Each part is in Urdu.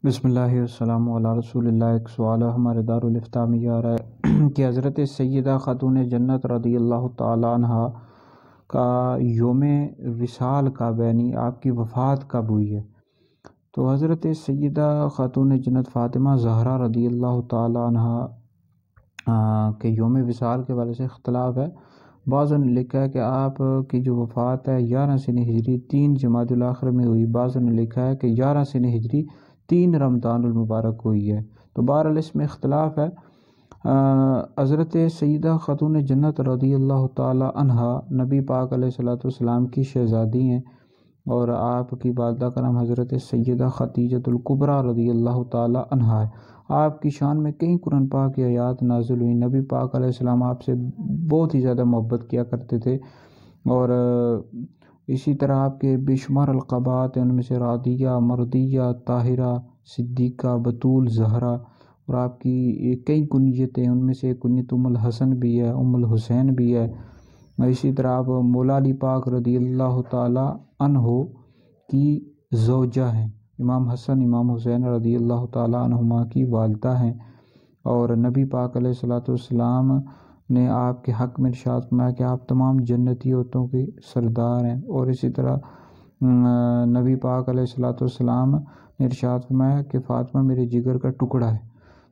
بسم اللہ والسلام علی رسول اللہ۔ ایک سوال ہمارے دارالفتاء میں یہ آ رہا ہے کہ حضرت سیدہ خاتون جنت رضی اللہ تعالیٰ عنہ کا یوم وصال کب ہے، یعنی آپ کی وفات کب ہوئی ہے؟ تو حضرت سیدہ خاتون جنت فاطمہ زہرا رضی اللہ تعالیٰ عنہ کے یوم وصال کے والے سے اختلاف ہے۔ بعضوں نے لکھا ہے کہ آپ کی جو وفات ہے 11 سن ہجری 3 جمادی الاخر میں ہوئی، بعضوں نے لکھا ہے کہ 11 سن ہجری 3 رمضان المبارک ہوئی ہے۔ تو بہرحال اس میں اختلاف ہے۔ حضرت سیدہ خاتون جنت رضی اللہ تعالی عنہ نبی پاک علیہ الصلوۃ والسلام کی شہزادی ہیں، اور آپ کی والدہ کا نام حضرت سیدہ خدیجۃ الکبریٰ رضی اللہ تعالی عنہ ہے۔ آپ کی شان میں کئی قرآن پاک کی آیات نازل ہوئی۔ نبی پاک علیہ السلام آپ سے بہت ہی زیادہ محبت کیا کرتے تھے، اور اسی طرح آپ کے بے شمار القابات ہیں، ان میں سے راضیہ، مرضیہ، طاہرہ، صدیقہ، بطول، زہرا، اور آپ کی کئی کنیتیں، ان میں سے ایک کنیت ام الحسن بھی ہے، ام الحسین بھی ہے۔ اسی طرح آپ مولا علی پاک رضی اللہ تعالی عنہ کی زوجہ ہیں، امام حسن امام حسین رضی اللہ تعالی عنہما کی والدہ ہیں، اور نبی پاک علیہ الصلوۃ والسلام نے آپ کے حق میں ارشاد فرمایا کہ آپ تمام جنتی عورتوں کے سردار ہیں، اور اسی طرح نبی پاک علیہ الصلوۃ والسلام نے ارشاد فرمایا کہ فاطمہ میرے جگر کا ٹکڑا ہے۔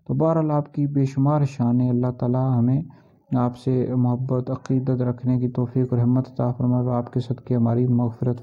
تو بہرحال آپ کی بے شمار شانیں، اللہ تعالیٰ ہمیں آپ سے محبت عقیدت رکھنے کی توفیق اور ہمت عطا فرمائے، اور آپ کے صدقے ہماری مغفرت